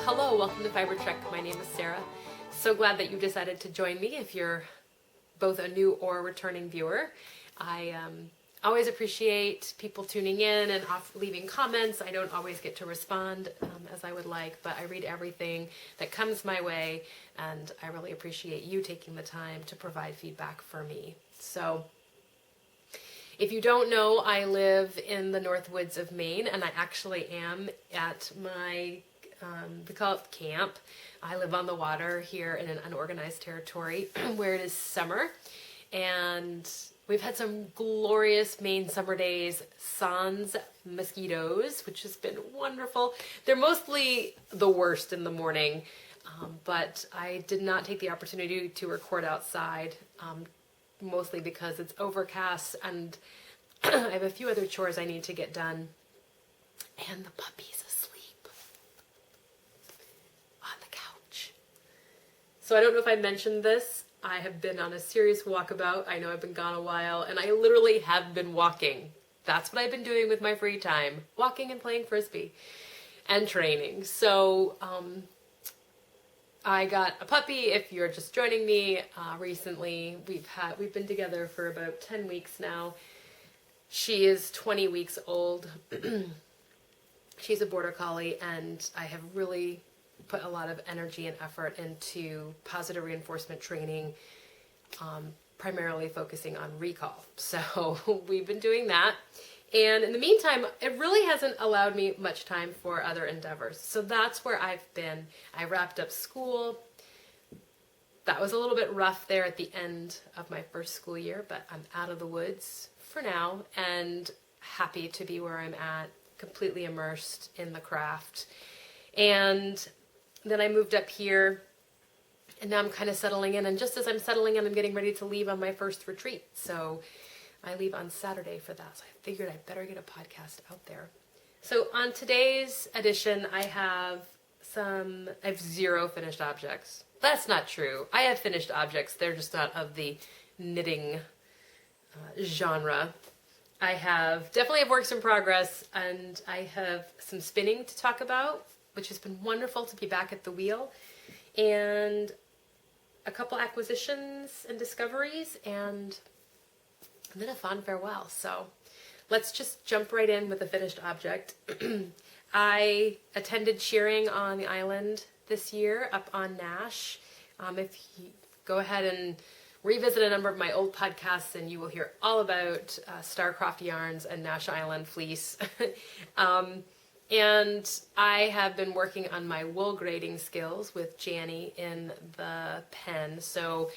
Hello, welcome to Fiber Trek. My name is Sarah. So glad that you decided to join me if you're both a new or returning viewer. I always appreciate people tuning in and leaving comments. I don't always get to respond as I would like, but I read everything that comes my way, and I really appreciate you taking the time to provide feedback for me. So, if you don't know, I live in the North Woods of Maine, and I actually am at my, we call it camp. I live on the water here in an unorganized territory where it is summer, and we've had some glorious Maine summer days, sans mosquitoes, which has been wonderful. They're mostly the worst in the morning, but I did not take the opportunity to record outside, mostly because it's overcast and I have a few other chores I need to get done. And the puppy's asleep on the couch. So I don't know if I mentioned this. I have been on a serious walkabout. I know I've been gone a while, and I literally have been walking. That's what I've been doing with my free time. Walking and playing Frisbee and training. So, I got a puppy. If you're just joining me, recently we've been together for about 10 weeks now. She is 20 weeks old. She's a border collie, and I have really put a lot of energy and effort into positive reinforcement training, primarily focusing on recall. So we've been doing that. And in the meantime, it really hasn't allowed me much time for other endeavors. So that's where I've been. I wrapped up school. That was a little bit rough there at the end of my first school year, but I'm out of the woods for now and happy to be where I'm at, completely immersed in the craft. And then I moved up here, and now I'm kind of settling in. And just as I'm settling in, I'm getting ready to leave on my first retreat. So I leave on Saturday for that, so I figured I'd better get a podcast out there. So on today's edition, I have 0 finished objects. That's not true. I have finished objects. They're just not of the knitting genre. I definitely have works in progress, and I have some spinning to talk about, which has been wonderful to be back at the wheel, and a couple acquisitions and discoveries, and then a fond farewell. So let's just jump right in with a finished object. I attended Shearing on the island this year up on Nash. If you go ahead and revisit a number of my old podcasts, and you will hear all about Starcroft yarns and Nash Island fleece. And I have been working on my wool grading skills with Janny in the pen. So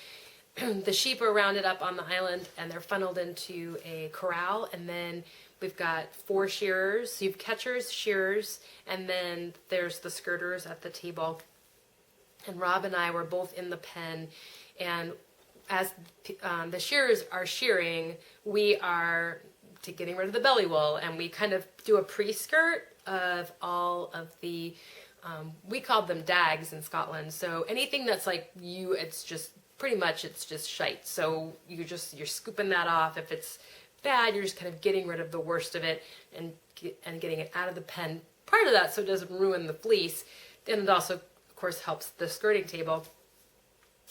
the sheep are rounded up on the island, and they're funneled into a corral, and then we've got 4 shearers. So you've catchers, shearers, and then there's the skirters at the table. And Rob and I were both in the pen, and as the shearers are shearing, we are getting rid of the belly wool, and we kind of do a pre-skirt of all of the, we called them dags in Scotland. So anything that's like it's just pretty much, it's just shite. So you're scooping that off. If it's bad, you're just kind of getting rid of the worst of it and getting it out of the pen. Part of that so it doesn't ruin the fleece. And it also, of course, helps the skirting table.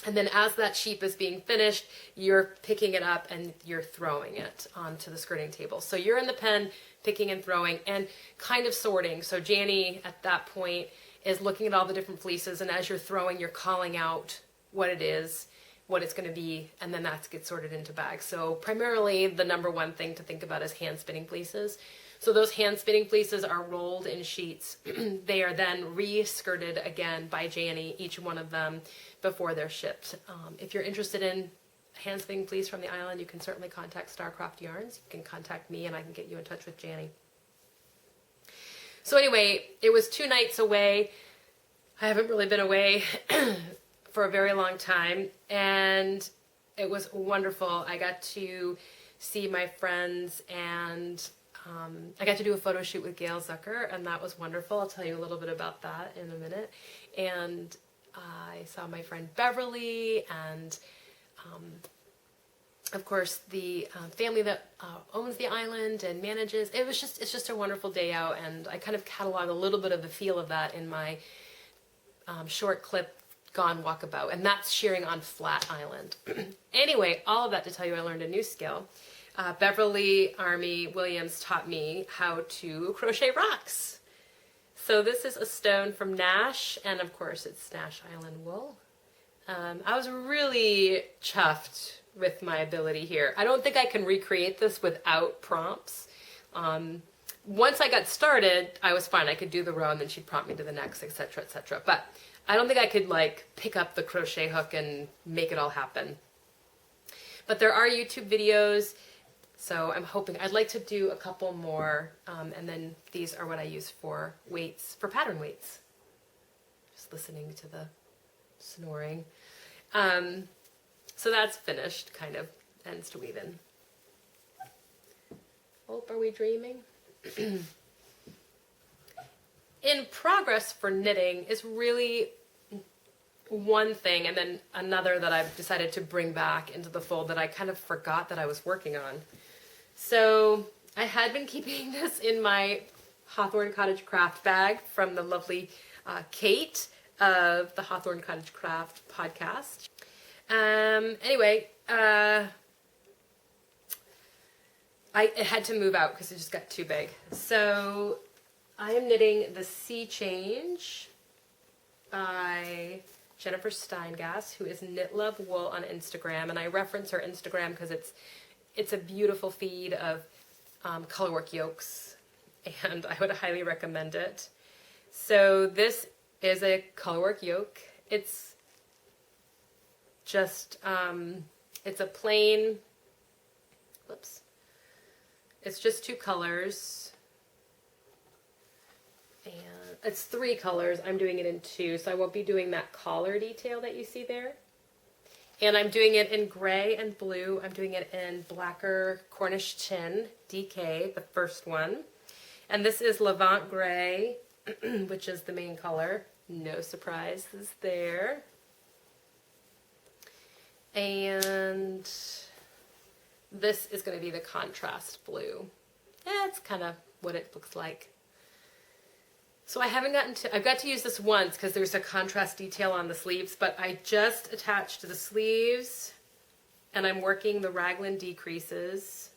And then as that sheep is being finished, you're picking it up and you're throwing it onto the skirting table. So you're in the pen, picking and throwing and kind of sorting. So Janny at that point is looking at all the different fleeces, and as you're throwing, you're calling out what it is, what it's going to be, and then that gets sorted into bags. So primarily the number one thing to think about is hand spinning fleeces. So those hand spinning fleeces are rolled in sheets. They are then re-skirted again by Janny, each one of them, before they're shipped. If you're interested in hand spinning fleece from the island, you can certainly contact Starcroft Yarns. You can contact me and I can get you in touch with Janny. So anyway, it was 2 nights away. I haven't really been away for a very long time, and it was wonderful. I got to see my friends, and I got to do a photo shoot with Gail Zucker, and that was wonderful. I'll tell you a little bit about that in a minute. And I saw my friend Beverly, and of course the family that owns the island and manages. It's just a wonderful day out, and I kind of catalog a little bit of the feel of that in my short clip gone walkabout, and that's shearing on flat island. Anyway, all of that to tell you I learned a new skill. Beverly Army Williams taught me how to crochet rocks. So this is a stone from Nash, and of course it's Nash Island wool. I was really chuffed with my ability here. I don't think I can recreate this without prompts. Once I got started, I was fine. I could do the row and then she'd prompt me to the next, etc., etc. But I don't think I could like pick up the crochet hook and make it all happen. But there are YouTube videos, so I'm hoping I'd like to do a couple more, and then these are what I use for weights, for pattern weights. Just listening to the snoring. So that's finished, kind of ends to weave in. Oh, are we dreaming? In progress for knitting is really one thing, and then another that I've decided to bring back into the fold that I kind of forgot that I was working on. So I had been keeping this in my Hawthorne Cottage Craft bag from the lovely Kate of the Hawthorne Cottage Craft podcast. Anyway, I had to move out because it just got too big. So I am knitting the Sea Change by Jennifer Steingass, who is Knit Love Wool on Instagram, and I reference her Instagram because it's a beautiful feed of colorwork yokes, and I would highly recommend it. So this is a colorwork yoke. It's just it's a plain, whoops, it's just 2 colors, and it's 3 colors. I'm doing it in 2, so I won't be doing that collar detail that you see there. And I'm doing it in gray and blue. I'm doing it in blacker Cornish Tin, DK, the first one. And this is Levant Gray, which is the main color. No surprises there. And this is going to be the contrast blue. That's kind of what it looks like. So I haven't gotten to, I've got to use this once because there's a contrast detail on the sleeves, but I just attached the sleeves and I'm working the raglan decreases,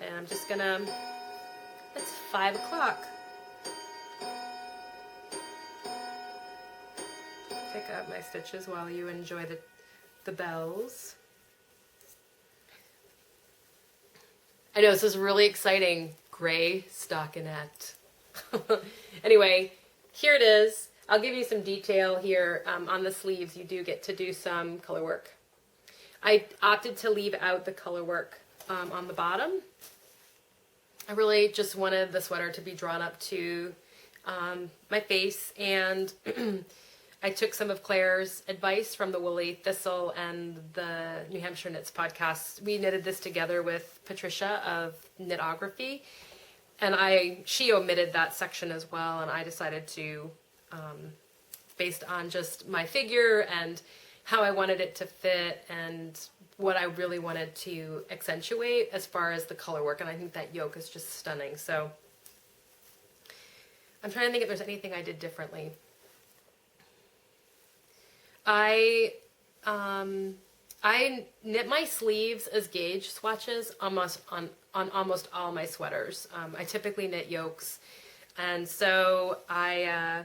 and I'm just gonna, it's 5 o'clock. Pick up my stitches while you enjoy the bells. I know this is really exciting, gray stockinette. Anyway, here it is. I'll give you some detail here on the sleeves. You do get to do some color work. I opted to leave out the color work on the bottom. I really just wanted the sweater to be drawn up to my face, and I took some of Claire's advice from the Woolly Thistle and the New Hampshire Knits podcast. We knitted this together with Patricia of Knitography. And she omitted that section as well, and I decided to, based on just my figure and how I wanted it to fit and what I really wanted to accentuate as far as the color work, and I think that yoke is just stunning. So I'm trying to think if there's anything I did differently. I knit my sleeves as gauge swatches almost on almost all my sweaters. I typically knit yokes, and so I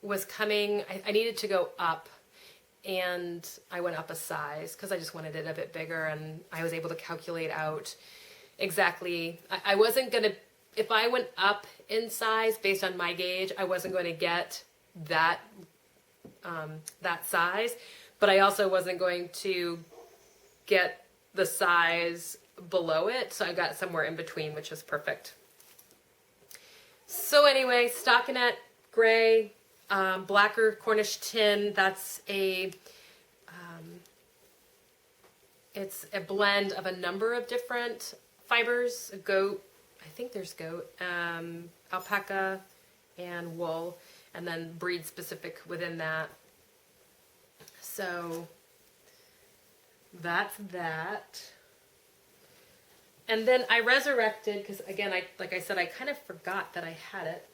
was coming, I needed to go up, and I went up a size because I just wanted it a bit bigger, and I was able to calculate out exactly, I wasn't going to, if I went up in size based on my gauge, I wasn't going to get that size, but I also wasn't going to get the size below it, so I got somewhere in between, which is perfect. So anyway, stockinette gray, blacker Cornish Tin. That's a it's a blend of a number of different fibers, goat, I think there's goat, alpaca, and wool, and then breed specific within that. So that's that. And then I resurrected, because again, like I said, I kind of forgot that I had it.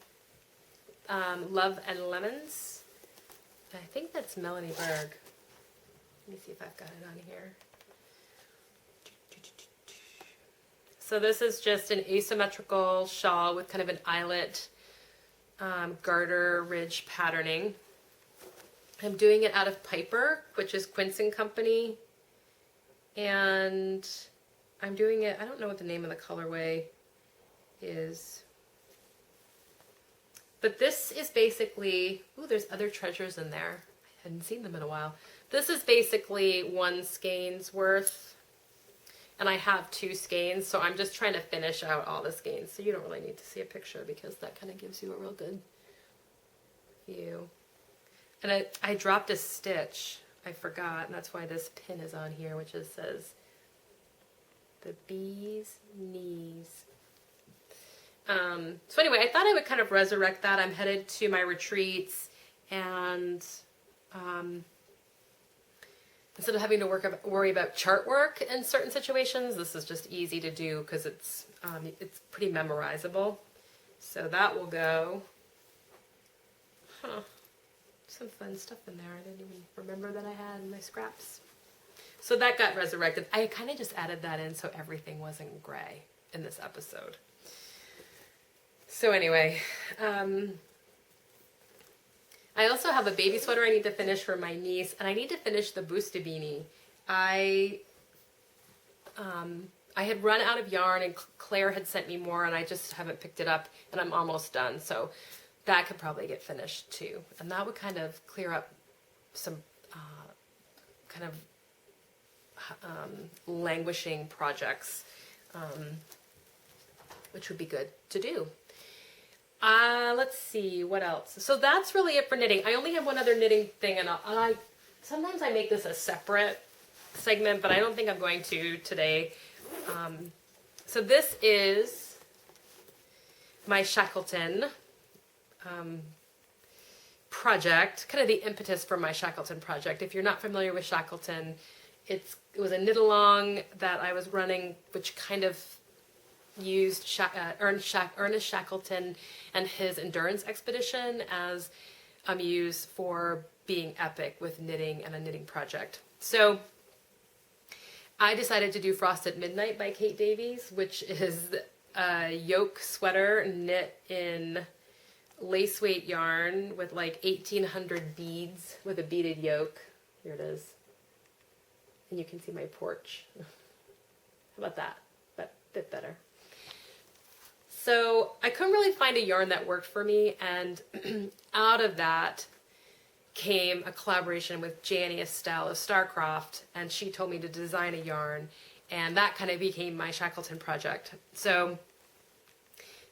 Love and Lemons I think that's Melanie Berg. Let me see if I've got it on here. So this is just an asymmetrical shawl with kind of an eyelet garter ridge patterning. I'm doing it out of Piper, which is Quince & Company. And I'm doing it, I don't know what the name of the colorway is. But this is basically, ooh, there's other treasures in there. I hadn't seen them in a while. This is basically one skein's worth. And I have 2 skeins, so I'm just trying to finish out all the skeins. So you don't really need to see a picture because that kind of gives you a real good view. And I dropped a stitch. I forgot, and that's why this pin is on here, which is, says, the bee's knees. So anyway, I thought I would kind of resurrect that. I'm headed to my retreats, and instead of having to worry about chart work in certain situations, this is just easy to do because it's pretty memorizable. So that will go. Huh. Some fun stuff in there I didn't even remember that I had in my scraps. So that got resurrected. I kind of just added that in so everything wasn't gray in this episode. So anyway, I also have a baby sweater I need to finish for my niece, and I need to finish the Busta Beanie. I had run out of yarn, and Claire had sent me more, and I just haven't picked it up, and I'm almost done. So that could probably get finished too. And that would kind of clear up some kind of languishing projects, which would be good to do. Let's see, what else? So that's really it for knitting. I only have one other knitting thing, and sometimes I make this a separate segment, but I don't think I'm going to today. So this is my Shackleton project, kind of the impetus for my Shackleton project. If you're not familiar with Shackleton, it was a knit along that I was running, which kind of used Ernest Shackleton and his endurance expedition as a muse for being epic with knitting and a knitting project. So I decided to do Frost at Midnight by Kate Davies, which is a yoke sweater knit in lace weight yarn with like 1,800 beads with a beaded yoke. Here it is. And you can see my porch. How about that? But a bit better. So I couldn't really find a yarn that worked for me, and out of that came a collaboration with Janny Estelle of Starcroft, and she told me to design a yarn, and that kind of became my Shackleton project. So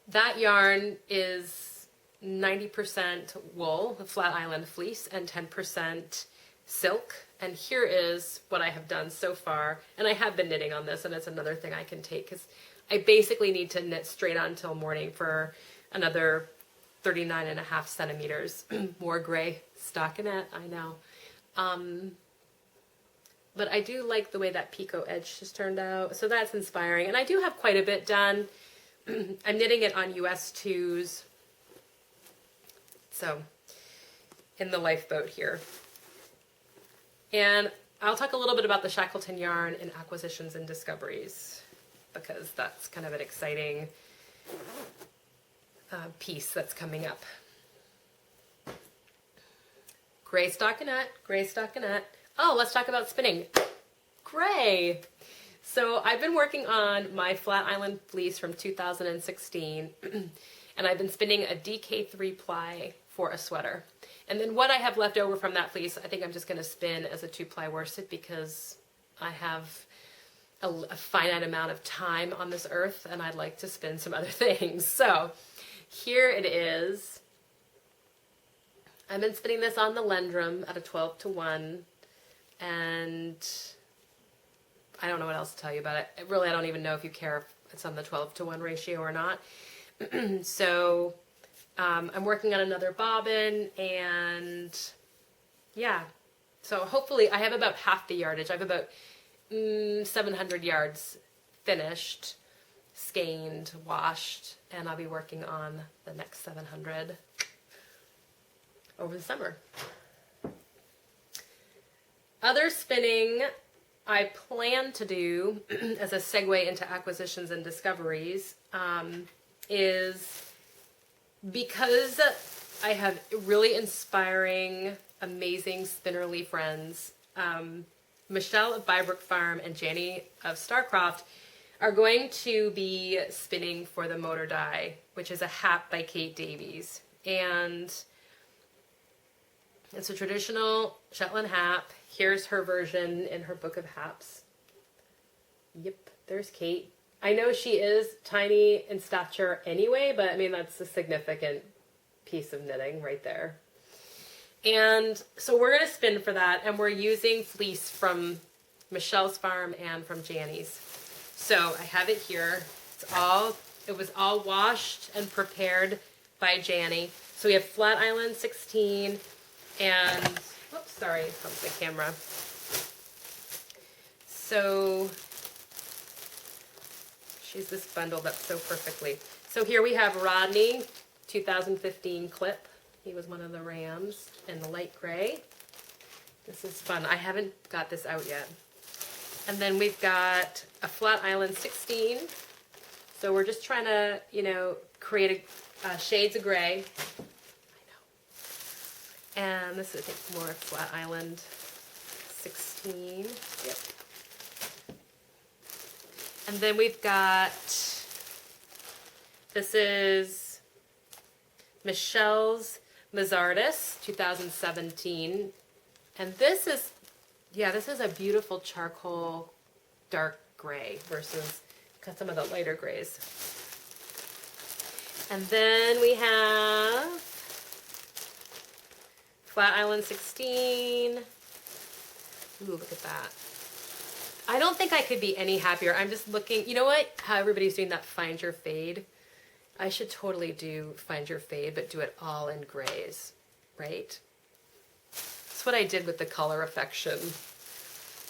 that yarn is 90% wool, the Flat Island fleece, and 10% silk. And here is what I have done so far. And I have been knitting on this, and it's another thing I can take because I basically need to knit straight on till morning for another 39.5 centimeters. More gray stockinette, I know. But I do like the way that picot edge has turned out. So that's inspiring. And I do have quite a bit done. I'm knitting it on US 2s. So, in the lifeboat here. And I'll talk a little bit about the Shackleton yarn in Acquisitions and Discoveries, because that's kind of an exciting piece that's coming up. Gray stockinette, gray stockinette. Oh, let's talk about spinning. Gray! So I've been working on my Flat Island fleece from 2016, and I've been spinning a DK3 ply for a sweater. And then what I have left over from that fleece, I think I'm just going to spin as a 2-ply worsted because I have a finite amount of time on this earth and I'd like to spin some other things. So here it is. I've been spinning this on the Lendrum at a 12-to-1, and I don't know what else to tell you about it. Really, I don't even know if you care if it's on the 12-to-1 ratio or not. So I'm working on another bobbin, and yeah, so hopefully I have about half the yardage. I have about 700 yards finished, skeined, washed, and I'll be working on the next 700 over the summer. Other spinning I plan to do as a segue into acquisitions and discoveries is because I have really inspiring, amazing spinnerly friends. Michelle of Bybrook Farm and Janie of Starcroft are going to be spinning for the Motor Die, which is a hat by Kate Davies. And it's a traditional Shetland hat. Here's her version in her book of haps. Yep, there's Kate. I know she is tiny in stature anyway, but I mean, that's a significant piece of knitting right there. And so we're going to spin for that, and we're using fleece from Michelle's farm and from Jannie's. So I have it here. It was all washed and prepared by Jannie. So we have Flat Island 16 and, oops, sorry, bumped the camera. So she's this bundled up so perfectly. So here we have Rodney, 2015 clip. He was one of the rams in the light gray. This is fun. I haven't got this out yet. And then we've got a Flat Island 16. So we're just trying to, create shades of gray. I know. And this is, I think, more Flat Island 16. Yep. And then we've got, this is Michelle's Mazzardis, 2017. And this is a beautiful charcoal dark gray versus some of the lighter grays. And then we have Flat Island 16. Ooh, look at that. I don't think I could be any happier. I'm just looking, you know what? How everybody's doing that Find Your Fade. I should totally do Find Your Fade, but do it all in grays, right? That's what I did with the color affection,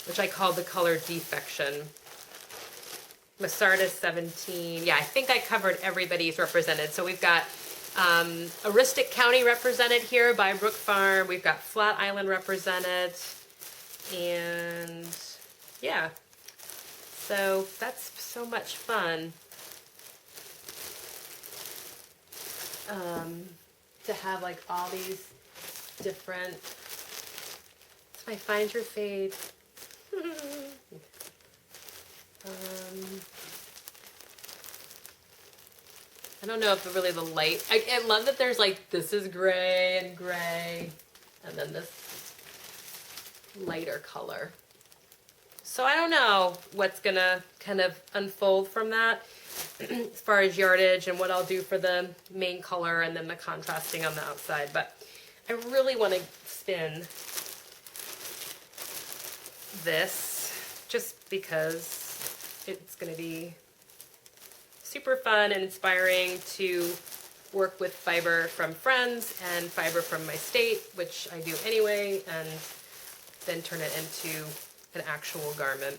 which I called the color defection. Massardis 17. Yeah, I think I covered everybody's represented. So we've got Aristic County represented here by Brook Farm. We've got Flat Island represented. And yeah, so that's so much fun. To have like all these different, it's my Find Your Fade. I don't know if really the light, I love that there's like, this is gray, and then this lighter color. So I don't know what's gonna kind of unfold from that as far as yardage and what I'll do for the main color and then the contrasting on the outside, but I really want to spin this just because it's going to be super fun and inspiring to work with fiber from friends and fiber from my state, which I do anyway, and then turn it into an actual garment.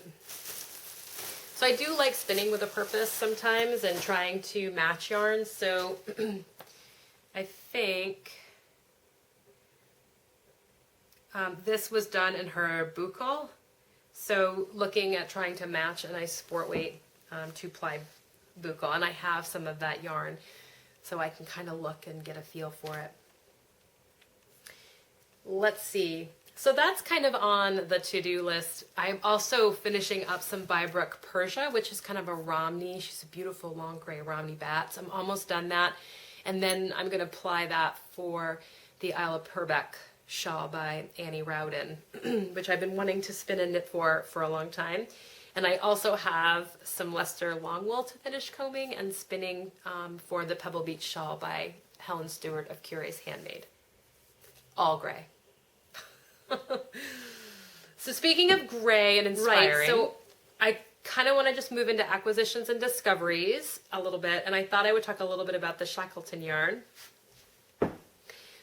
So I do like spinning with a purpose sometimes and trying to match yarns. So I think this was done in her buccal. So looking at trying to match a nice sport weight 2-ply buccal. And I have some of that yarn so I can kind of look and get a feel for it. Let's see. So that's kind of on the to-do list. I'm also finishing up some Bybrook Persia, which is kind of a Romney. She's a beautiful long gray Romney bat. So I'm almost done that. And then I'm going to apply that for the Isle of Purbeck shawl by Annie Rowden, which I've been wanting to spin and knit for a long time. And I also have some Leicester long wool to finish combing and spinning for the Pebble Beach shawl by Helen Stewart of Curious Handmade. All gray. So speaking of gray and inspiring, right, so I kind of want to just move into acquisitions and discoveries a little bit, and I thought I would talk a little bit about the Shackleton yarn.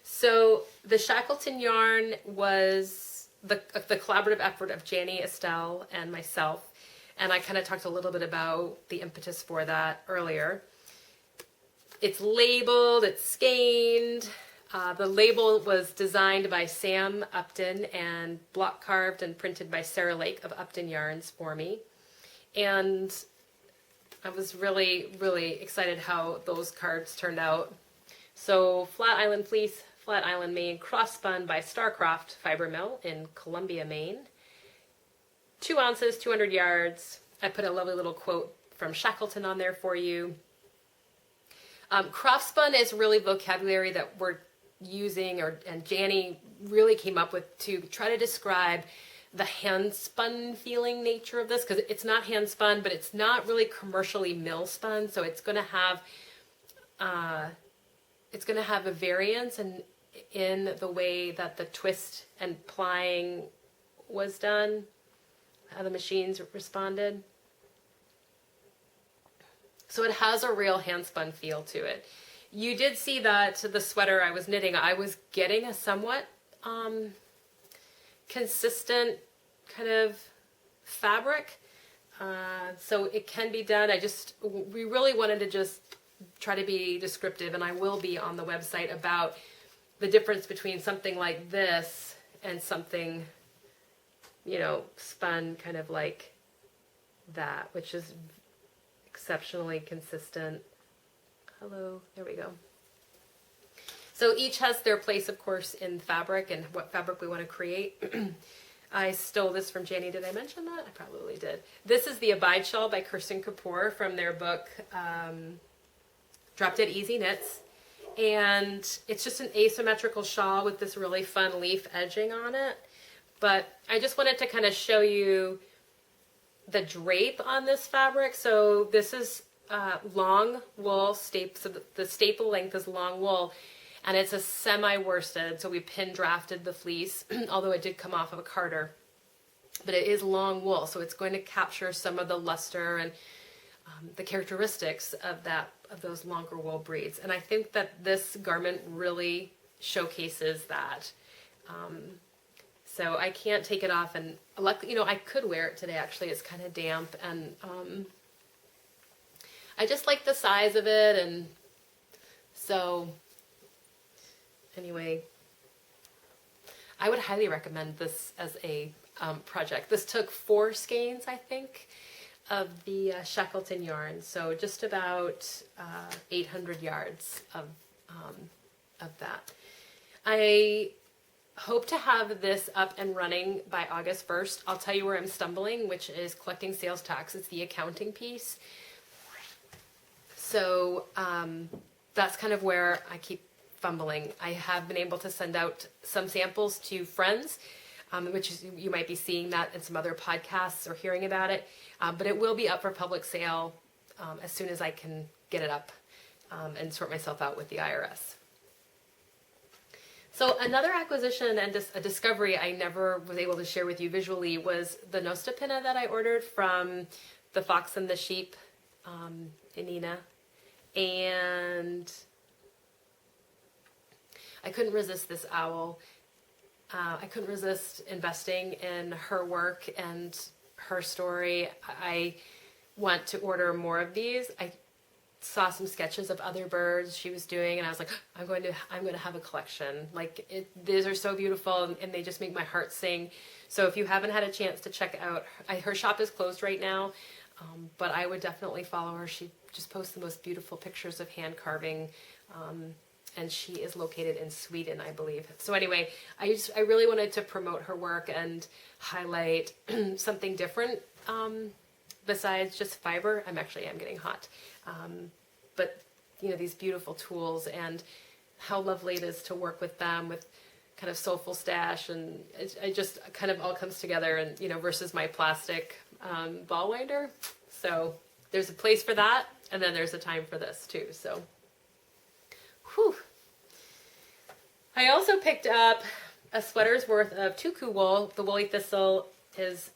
So the Shackleton yarn was the collaborative effort of Jannie, Estelle, and myself, and I kind of talked a little bit about the impetus for that earlier. It's labeled, it's skeined. The label was designed by Sam Upton and block carved and printed by Sarah Lake of Upton Yarns for me. And I was really, really excited how those cards turned out. So Flat Island Fleece, Flat Island, Maine, cross spun by Starcroft Fiber Mill in Columbia, Maine. 2 ounces, 200 yards. I put a lovely little quote from Shackleton on there for you. Cross spun is really vocabulary that we're using, and Janny really came up with to try to describe the hand spun feeling nature of this, because it's not hand spun, but it's not really commercially mill spun, so it's going to have a variance in the way that the twist and plying was done, how the machines responded. So it has a real hand spun feel to it. You did see that the sweater I was knitting, I was getting a somewhat consistent kind of fabric. So it can be done. We really wanted to just try to be descriptive, and I will be on the website about the difference between something like this and something, you know, spun kind of like that, which is exceptionally consistent. Hello, there we go. So each has their place, of course, in fabric and what fabric we want to create. I stole this from Janny. Did I mention that? I probably did. This is the Abide Shawl by Kirsten Kapoor from their book, Drop Dead Easy Knits. And it's just an asymmetrical shawl with this really fun leaf edging on it. But I just wanted to kind of show you the drape on this fabric. So this is long wool staple. So the staple length is long wool, and it's a semi-worsted. So we pin drafted the fleece, although it did come off of a carder. But it is long wool, so it's going to capture some of the luster and the characteristics of those longer wool breeds. And I think that this garment really showcases that. So I can't take it off, and luckily, you know, I could wear it today. Actually, it's kind of damp, and I just like the size of it, and so anyway, I would highly recommend this as a project. This took 4 skeins, I think, of the Shackleton yarn, so just about 800 yards of that. I hope to have this up and running by August 1st. I'll tell you where I'm stumbling, which is collecting sales tax. It's the accounting piece. So that's kind of where I keep fumbling. I have been able to send out some samples to friends, which is, you might be seeing that in some other podcasts or hearing about it, but it will be up for public sale as soon as I can get it up and sort myself out with the IRS. So another acquisition and a discovery I never was able to share with you visually was the Nosta Pinna that I ordered from the Fox and the Sheep in Nina. And I couldn't resist this owl. I couldn't resist investing in her work and her story. I want to order more of these. I saw some sketches of other birds she was doing, and I was like, I'm going to have a collection. Like, these are so beautiful, and they just make my heart sing. So if you haven't had a chance to check out, her shop is closed right now, but I would definitely follow her. She just posts the most beautiful pictures of hand carving, and she is located in Sweden, I believe. So anyway, I really wanted to promote her work and highlight something different besides just fiber. I'm getting hot. But you know, these beautiful tools and how lovely it is to work with them with kind of soulful stash, and it just kind of all comes together, and you know, versus my plastic ball winder. So there's a place for that, and then there's a time for this too. So whew. I also picked up a sweater's worth of tuku wool. The woolly thistle has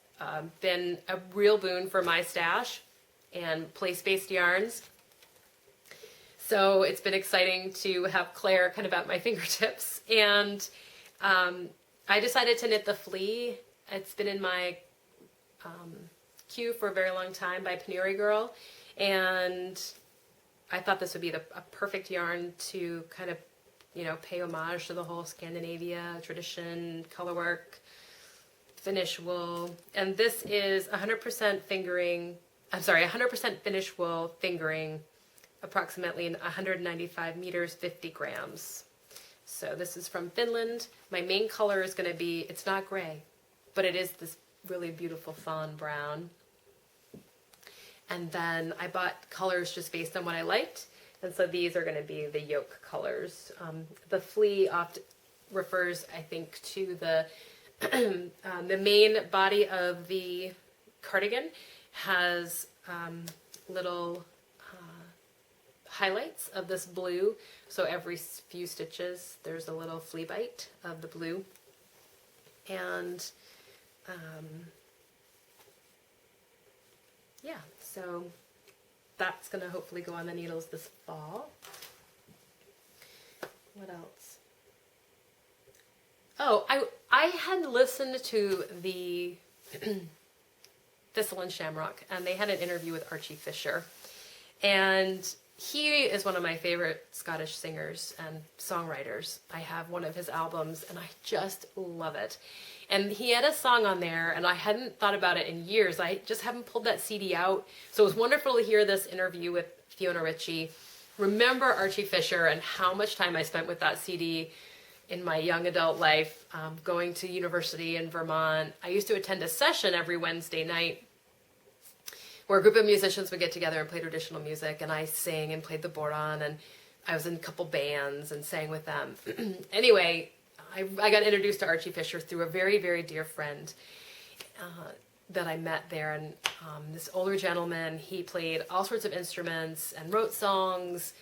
been a real boon for my stash and place-based yarns. So it's been exciting to have Claire kind of at my fingertips. And I decided to knit the flea. It's been in my queue for a very long time by Paneri Girl. And I thought this would be a perfect yarn to kind of you know, pay homage to the whole Scandinavia tradition, color work, finish wool. And this is 100% fingering, 100% finish wool fingering, approximately 195 meters, 50 grams. So this is from Finland. My main color is going to be, it's not gray, but it is this really beautiful fawn brown. And then I bought colors just based on what I liked. And so these are going to be the yoke colors. The flea oft refers, I think, to the the main body of the cardigan has little highlights of this blue. So every few stitches, there's a little flea bite of the blue. And yeah, so that's going to hopefully go on the needles this fall. What else? Oh, I had listened to the Thistle and Shamrock, and they had an interview with Archie Fisher. And he is one of my favorite Scottish singers and songwriters. I have one of his albums, and I just love it. And he had a song on there, and I hadn't thought about it in years. I just haven't pulled that CD out. So it was wonderful to hear this interview with Fiona Ritchie. Remember Archie Fisher and how much time I spent with that CD in my young adult life, going to university in Vermont. I used to attend a session every Wednesday night where a group of musicians would get together and play traditional music, and I sang and played the bourdon, and I was in a couple bands and sang with them. Anyway, I got introduced to Archie Fisher through a very, very dear friend that I met there. And this older gentleman, he played all sorts of instruments and wrote songs.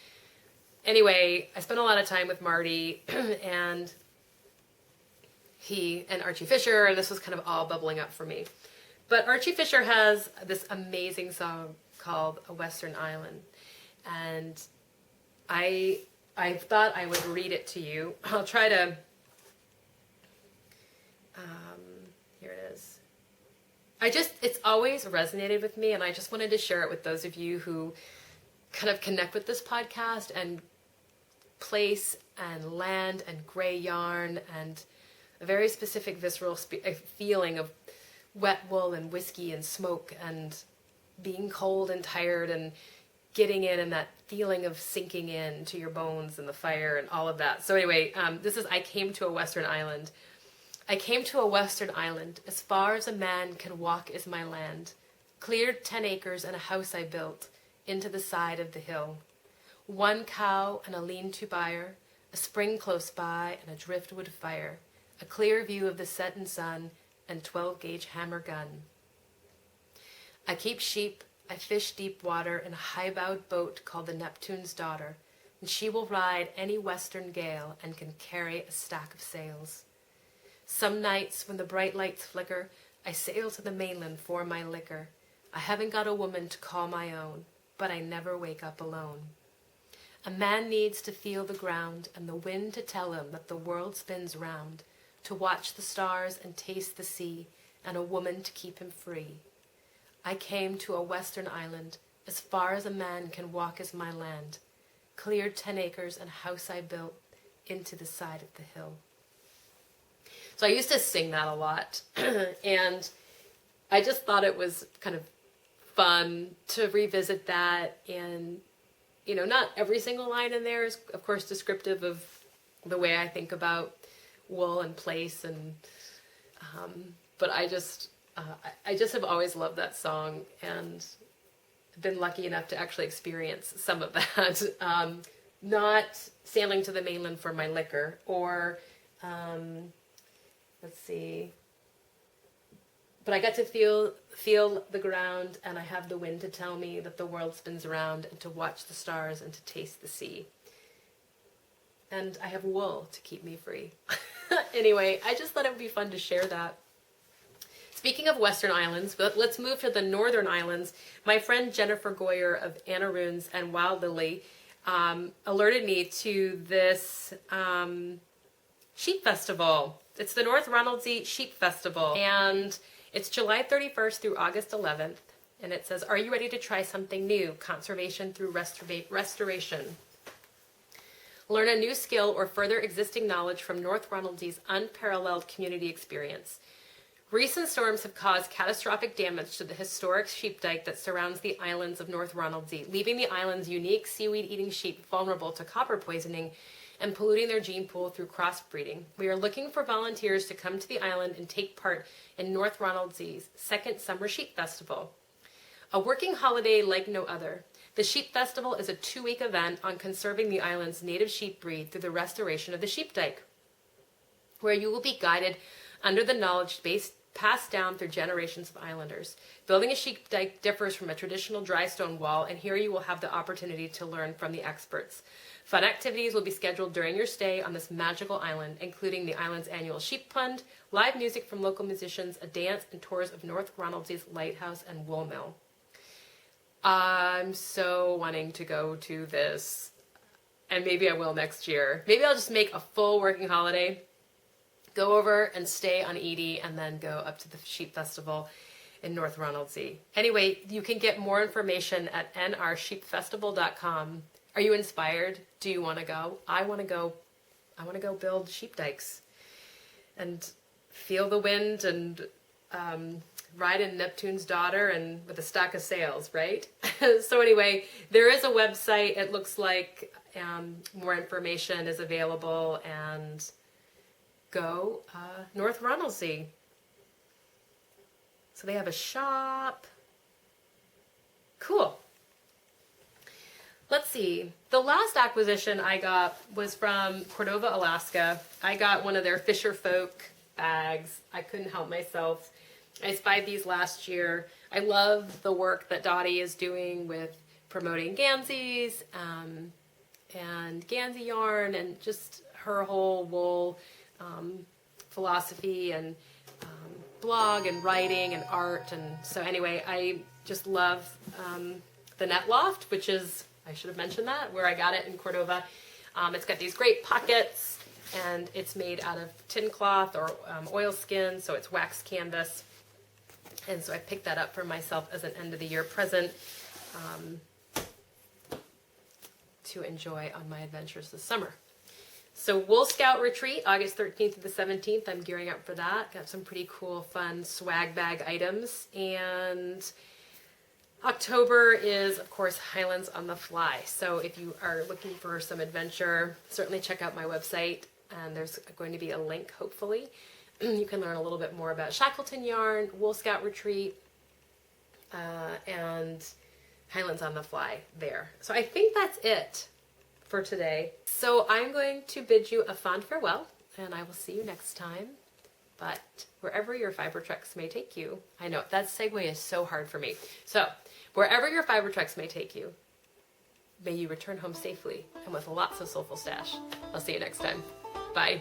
Anyway, I spent a lot of time with Marty and he and Archie Fisher, and this was kind of all bubbling up for me. But Archie Fisher has this amazing song called A Western Island. And I thought I would read it to you. I'll try to... here it is. It's always resonated with me, and I just wanted to share it with those of you who kind of connect with this podcast and place and land and gray yarn and a very specific visceral feeling of wet wool and whiskey and smoke and being cold and tired and getting in and that feeling of sinking in to your bones and the fire and all of that. So anyway, this is I Came to a Western Island. I came to a western island, as far as a man can walk is my land. Cleared 10 acres and a house I built into the side of the hill. 1 cow and a lean-to byre, a spring close by and a driftwood fire, a clear view of the settin' sun and 12-gauge hammer gun. I keep sheep, I fish deep water in a high-bowed boat called the Neptune's Daughter, and she will ride any western gale and can carry a stack of sails. Some nights when the bright lights flicker, I sail to the mainland for my liquor. I haven't got a woman to call my own, but I never wake up alone. A man needs to feel the ground and the wind to tell him that the world spins round, to watch the stars and taste the sea, and a woman to keep him free. I came to a western island, as far as a man can walk is my land. Cleared 10 acres and a house I built into the side of the hill. So I used to sing that a lot, and I just thought it was kind of fun to revisit that. And, you know, not every single line in there is, of course, descriptive of the way I think about wool and place, and but I just have always loved that song, and been lucky enough to actually experience some of that. Not sailing to the mainland for my liquor, or let's see. But I got to feel the ground, and I have the wind to tell me that the world spins around, and to watch the stars and to taste the sea. And I have wool to keep me free. Anyway, I just thought it would be fun to share that. Speaking of Western Islands, let's move to the Northern Islands. My friend Jennifer Goyer of Anna Runes and Wild Lily alerted me to this sheep festival. It's the North Ronaldsay Sheep Festival, and it's July 31st through August 11th, and it says, "Are you ready to try something new? Conservation through restoration. Learn a new skill or further existing knowledge from North Ronaldsea's unparalleled community experience. Recent storms have caused catastrophic damage to the historic sheep dike that surrounds the islands of North Ronaldsea, leaving the island's unique seaweed-eating sheep vulnerable to copper poisoning and polluting their gene pool through crossbreeding. We are looking for volunteers to come to the island and take part in North Ronaldsea's second Summer Sheep Festival, a working holiday like no other. The Sheep Festival is a 2-week event on conserving the island's native sheep breed through the restoration of the sheep dike, where you will be guided under the knowledge base passed down through generations of islanders. Building a sheep dike differs from a traditional dry stone wall, and here you will have the opportunity to learn from the experts. Fun activities will be scheduled during your stay on this magical island, including the island's annual sheep fund, live music from local musicians, a dance, and tours of North Ronaldsea's lighthouse and wool mill. I'm so wanting to go to this, and maybe I will next year. Maybe I'll just make a full working holiday, go over and stay on Edie, and then go up to the Sheep Festival in North Ronaldsea. Anyway, you can get more information at nrsheepfestival.com. Are you inspired? Do you want to go? I want to go. I want to go build sheep dikes and feel the wind and ride in Neptune's daughter and with a stack of sails, right? So anyway, there is a website. It looks like more information is available, and go North Ronaldsea. So they have a shop. Cool. Let's see. The last acquisition I got was from Cordova, Alaska. I got one of their Fisher Folk bags. I couldn't help myself. I spied these last year. I love the work that Dottie is doing with promoting Ganseys and Gansey yarn, and just her whole wool philosophy and blog and writing and art. And so anyway, I just love the Net Loft, which is, I should have mentioned that, where I got it in Cordova. It's got these great pockets, and it's made out of tin cloth or oilskin, so it's wax canvas. And so I picked that up for myself as an end-of-the-year present to enjoy on my adventures this summer. So Wool Scout Retreat, August 13th to the 17th. I'm gearing up for that. Got some pretty cool, fun swag bag items. And October is, of course, Highlands on the Fly. So if you are looking for some adventure, certainly check out my website. And there's going to be a link, hopefully. You can learn a little bit more about Shackleton yarn, Wool Scout Retreat, and Highlands on the Fly there. So I think that's it for today. So I'm going to bid you a fond farewell, and I will see you next time. But wherever your fiber treks may take you, I know that segue is so hard for me. So wherever your fiber treks may take you, may you return home safely and with lots of soulful stash. I'll see you next time. Bye.